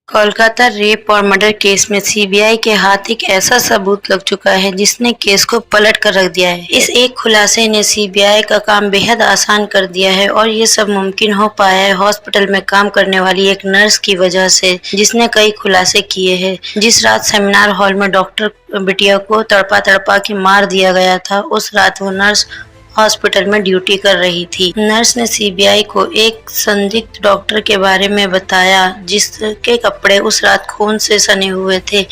Kolkata rape और murder case में CBI के हाथ एक ऐसा सबूत लग चुका है जिसने केस को पलट कर रख दिया है। इस एक खुलासे ने सीबीआई का काम बेहद आसान कर दिया है और ये सब मुमकिन हो पाया है हॉस्पिटल में काम करने वाली एक नर्स की वजह से, जिसने कई खुलासे किए हैं। जिस रात सेमिनार हॉल में डॉक्टर बिटिया को तड़पा तड़पा के मार दिया गया था, उस रात वो नर्स हॉस्पिटल में ड्यूटी कर रही थी। नर्स ने सीबीआई को एक संदिग्ध डॉक्टर के बारे में बताया जिसके कपड़े उस रात खून से सने हुए थे।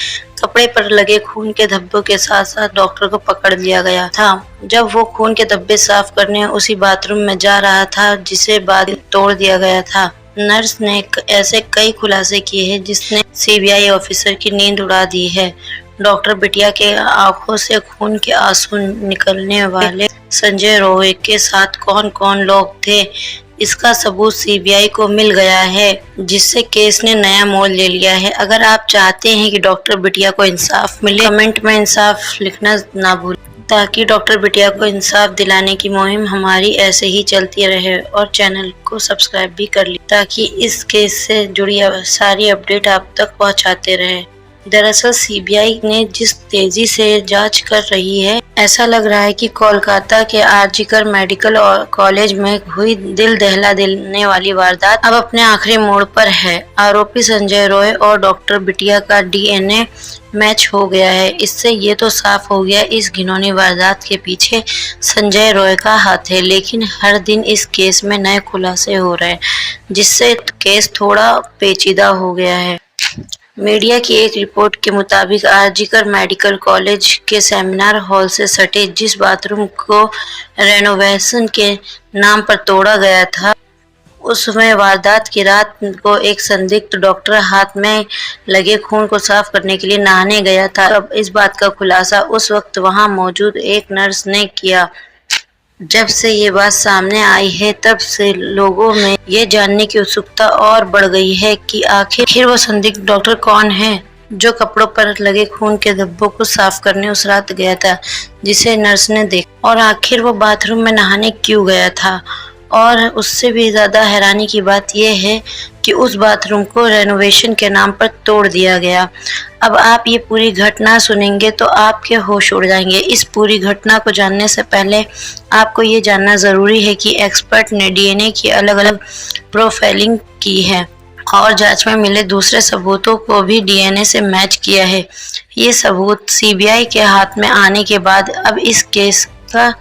कपड़े पर लगे खून के धब्बों के साथ साथ डॉक्टर को पकड़ लिया गया था जब वो खून के धब्बे साफ करने उसी बाथरूम में जा रहा था जिसे बाद में तोड़ दिया गया था। नर्स ने ऐसे कई खुलासे किए हैं जिसने सीबीआई ऑफिसर की नींद उड़ा दी है। डॉक्टर बिटिया के आंखों से खून के आंसू निकलने वाले संजय रोय के साथ कौन कौन लोग थे, इसका सबूत सीबीआई को मिल गया है, जिससे केस ने नया मोड़ ले लिया है। अगर आप चाहते हैं कि डॉक्टर बिटिया को इंसाफ मिले, कमेंट में इंसाफ लिखना ना भूलें, ताकि डॉक्टर बिटिया को इंसाफ दिलाने की मुहिम हमारी ऐसे ही चलती रहे। और चैनल को सब्सक्राइब भी कर लीजिए ताकि इस केस से जुड़ी सारी अपडेट आप तक पहुंचाते रहे। दरअसल सीबीआई ने जिस तेजी से जांच कर रही है, ऐसा लग रहा है कि कोलकाता के आरजीकर मेडिकल कॉलेज में हुई दिल दहला देने वाली वारदात अब अपने आखिरी मोड़ पर है। आरोपी संजय रॉय और डॉक्टर बिटिया का डीएनए मैच हो गया है। इससे ये तो साफ हो गया इस घिनौनी वारदात के पीछे संजय रॉय का हाथ है। लेकिन हर दिन इस केस में नए खुलासे हो रहे हैं, जिससे केस थोड़ा पेचीदा हो गया है। मीडिया की एक रिपोर्ट के मुताबिक आरजीकर मेडिकल कॉलेज के सेमिनार हॉल से सटे जिस बाथरूम को रेनोवेशन के नाम पर तोड़ा गया था, उसमें वारदात की रात को एक संदिग्ध डॉक्टर हाथ में लगे खून को साफ करने के लिए नहाने गया था। अब इस बात का खुलासा उस वक्त वहां मौजूद एक नर्स ने किया। जब से ये बात सामने आई है, तब से लोगों में ये जानने की उत्सुकता और बढ़ गई है कि आखिर वो संदिग्ध डॉक्टर कौन है जो कपड़ों पर लगे खून के धब्बों को साफ करने उस रात गया था जिसे नर्स ने देखा, और आखिर वो बाथरूम में नहाने क्यों गया था। और उससे भी ज्यादा हैरानी की बात यह है कि उस बाथरूम को रेनोवेशन के नाम पर तोड़ दिया गया। अब आप ये पूरी घटना सुनेंगे तो आपके होश उड़ जाएंगे। इस पूरी घटना को जानने से पहले आपको ये जानना जरूरी है कि एक्सपर्ट ने डीएनए की अलग अलग प्रोफाइलिंग की है और जांच में मिले दूसरे सबूतों को भी डीएनए से मैच किया है। ये सबूत सीबीआई के हाथ में आने के बाद अब इस केस का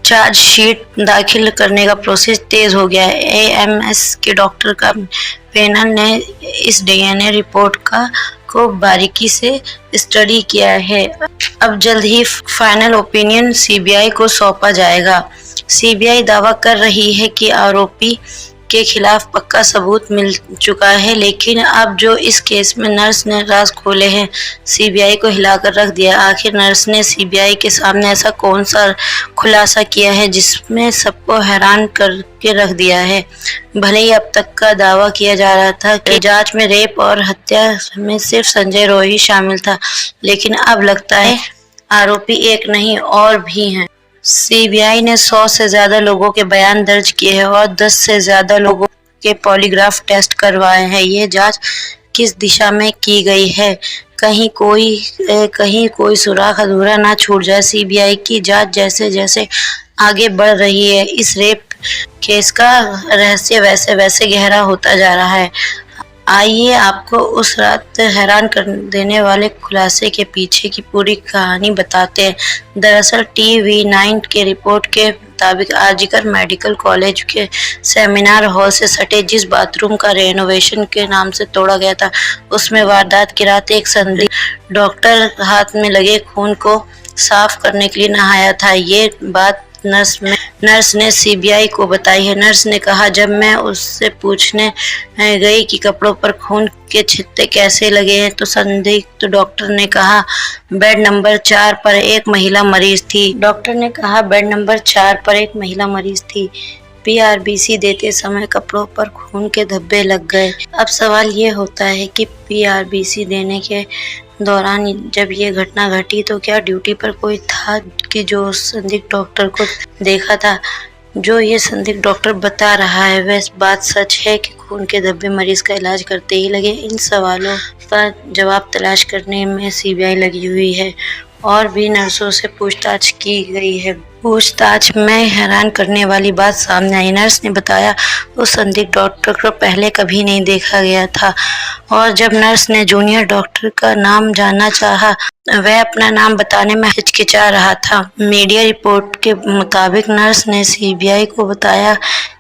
चार्जशीट दाखिल करने का प्रोसेस तेज हो गया है। एएमएस के डॉक्टर का पैनल ने इस डीएनए रिपोर्ट को बारीकी से स्टडी किया है। अब जल्द ही फाइनल ओपिनियन सीबीआई को सौंपा जाएगा। सीबीआई दावा कर रही है कि आरोपी के खिलाफ पक्का सबूत मिल चुका है, लेकिन अब जो इस केस में नर्स ने राज खोले हैं, सीबीआई को हिलाकर रख दिया। आखिर नर्स ने सीबीआई के सामने ऐसा कौन सा खुलासा किया है जिसमें सबको हैरान करके रख दिया है। भले ही अब तक का दावा किया जा रहा था कि जांच में रेप और हत्या में सिर्फ संजय रॉय ही शामिल था, लेकिन अब लगता है आरोपी एक नहीं और भी हैं। सीबीआई ने 100 से ज्यादा लोगों के बयान दर्ज किए हैं और 10 से ज्यादा लोगों के पॉलीग्राफ टेस्ट करवाए हैं। ये जांच किस दिशा में की गई है, कहीं कोई सुराग अधूरा ना छूट जाए। सीबीआई की जांच जैसे जैसे आगे बढ़ रही है, इस रेप केस का रहस्य वैसे वैसे गहरा होता जा रहा है। आइए आपको उस रात हैरान कर देने वाले खुलासे के पीछे की पूरी कहानी बताते हैं। दरअसल टीवी9 के रिपोर्ट के मुताबिक आरजीकर मेडिकल कॉलेज के सेमिनार हॉल से सटे जिस बाथरूम का रेनोवेशन के नाम से तोड़ा गया था, उसमें वारदात की रात एक संदिग्ध डॉक्टर हाथ में लगे खून को साफ करने के लिए नहाया था। ये बात नर्स ने सीबीआई को बताई है। नर्स ने कहा, जब मैं उससे पूछने गई कि कपड़ों पर खून के छिट्टे कैसे लगे हैं, तो संदिग्ध डॉक्टर ने कहा बेड नंबर 4 पर एक महिला मरीज थी। डॉक्टर ने कहा बेड नंबर 4 पर एक महिला मरीज थी। पीआरबीसी देते समय कपड़ों पर खून के धब्बे लग गए। अब सवाल ये होता है कि पीआरबीसी देने के दौरान जब ये घटना घटी तो क्या ड्यूटी पर कोई था कि जो संदिग्ध डॉक्टर को देखा था। जो ये संदिग्ध डॉक्टर बता रहा है वह बात सच है कि खून के धब्बे मरीज का इलाज करते ही लगे? इन सवालों का जवाब तलाश करने में सीबीआई लगी हुई है और भी नर्सों से पूछताछ की गई है। पूछताछ में हैरान करने वाली बात सामने आई। नर्स ने बताया उस संदिग्ध डॉक्टर को पहले कभी नहीं देखा गया था और जब नर्स ने जूनियर डॉक्टर का नाम जानना चाहा वह अपना नाम बताने में हिचकिचा रहा था। मीडिया रिपोर्ट के मुताबिक नर्स ने सीबीआई को बताया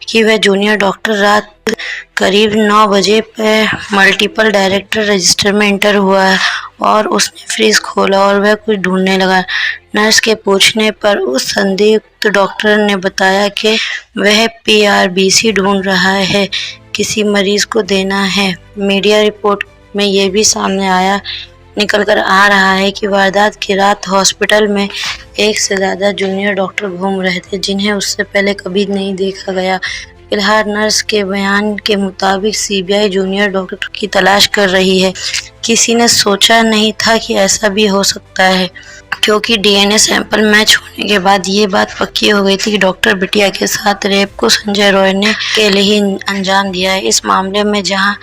कि वह जूनियर डॉक्टर रात करीब 9 बजे पे मल्टीपल डायरेक्टर रजिस्टर में एंटर हुआ है और उसने फ्रिज खोला और वह कुछ ढूंढने लगा। नर्स के पूछने पर उस संदिग्ध डॉक्टर ने बताया कि वह पीआरबीसी ढूंढ रहा है, किसी मरीज को देना है। मीडिया रिपोर्ट में यह भी सामने निकल कर आ रहा है कि वारदात की रात हॉस्पिटल में एक से ज़्यादा जूनियर डॉक्टर घूम रहे थे जिन्हें उससे पहले कभी नहीं देखा गया। फिलहाल नर्स के बयान के मुताबिक सीबीआई जूनियर डॉक्टर की तलाश कर रही है। किसी ने सोचा नहीं था कि ऐसा भी हो सकता है, क्योंकि डीएनए सैंपल मैच होने के बाद ये बात पक्की हो गई थी कि डॉक्टर बिटिया के साथ रेप को संजय रॉय ने अकेले ही अंजाम दिया है। इस मामले में जहां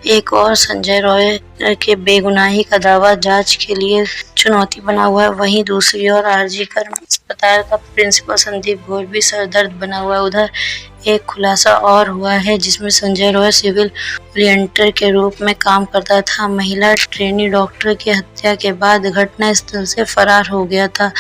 एक और संजय रॉय के बेगुनाही का दावा जांच के लिए चुनौती बना हुआ है, वहीं दूसरी ओर आरजी कर अस्पताल का प्रिंसिपल संदीप घोष भी सरदर्द बना हुआ है। उधर एक खुलासा और हुआ है जिसमें संजय रॉय सिविल वॉलंटियर के रूप में काम करता था। महिला ट्रेनी डॉक्टर की हत्या के बाद घटना स्थल से फरार हो गया था।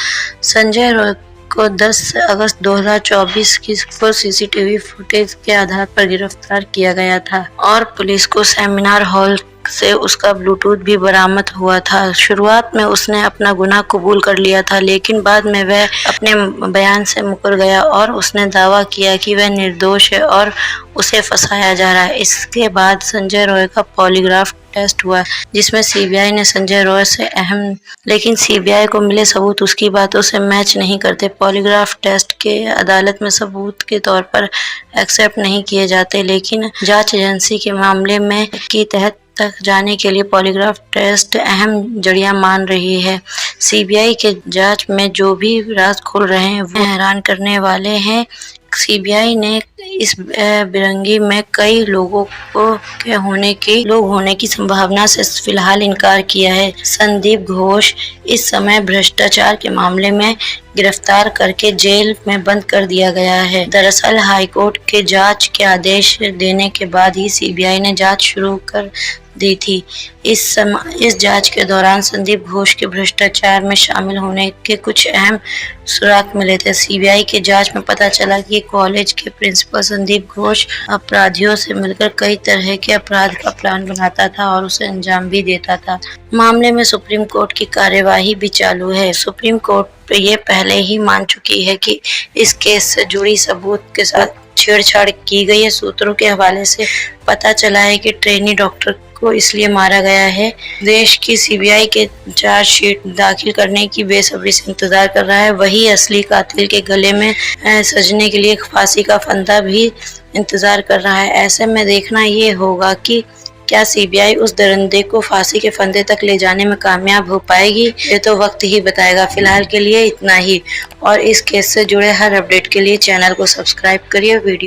संजय रॉय को 10 अगस्त 2024 की सीसीटीवी फुटेज के आधार पर गिरफ्तार किया गया था और पुलिस को सेमिनार हॉल से उसका ब्लूटूथ भी बरामद हुआ था। शुरुआत में उसने अपना गुनाह कबूल कर लिया था, लेकिन बाद में वह अपने बयान से मुकर गया और उसने दावा किया कि वह निर्दोष है और उसे फंसाया जा रहा है। इसके बाद संजय रॉय का पॉलीग्राफ टेस्ट हुआ जिसमें सीबीआई ने संजय रॉय से लेकिन सीबीआई को मिले सबूत उसकी बातों से मैच नहीं करते। पॉलीग्राफ टेस्ट के अदालत में सबूत के तौर पर एक्सेप्ट नहीं किए जाते, लेकिन जांच एजेंसी के मामले में की तहत तक जाने के लिए पॉलीग्राफ टेस्ट अहम जरिया मान रही है। सीबीआई के जांच में जो भी राज खोल रहे हैं वो हैरान करने वाले हैं। सीबीआई ने इस बिरंगी में कई लोगों के होने की संभावना से फिलहाल इनकार किया है। संदीप घोष इस समय भ्रष्टाचार के मामले में गिरफ्तार करके जेल में बंद कर दिया गया है। दरअसल हाईकोर्ट के जांच के आदेश देने के बाद ही सीबीआई ने जांच शुरू कर दी थी। इस जांच के दौरान संदीप घोष के भ्रष्टाचार में शामिल होने के कुछ अहम सुराग मिले थे। सीबीआई की जांच में पता चला कि कॉलेज के प्रिंसिपल संदीप घोष अपराधियों से मिलकर कई तरह के अपराध का प्लान बनाता था और उसे अंजाम भी देता था। मामले में सुप्रीम कोर्ट की कार्यवाही भी चालू है। सुप्रीम कोर्ट ये पहले ही मान चुकी है कि इस केस से जुड़ी सबूत के साथ छेड़छाड़ की गई है। सूत्रों के हवाले से पता चला है कि ट्रेनी डॉक्टर को इसलिए मारा गया है। देश की सीबीआई के चार्जशीट दाखिल करने की बेसब्री से इंतजार कर रहा है। वही असली कातिल के गले में सजने के लिए फांसी का फंदा भी इंतजार कर रहा है। ऐसे में देखना ये होगा कि क्या सीबीआई उस दरिंदे को फांसी के फंदे तक ले जाने में कामयाब हो पाएगी, ये तो वक्त ही बताएगा। फिलहाल के लिए इतना ही और इस केस से जुड़े हर अपडेट के लिए चैनल को सब्सक्राइब करिए। वीडियो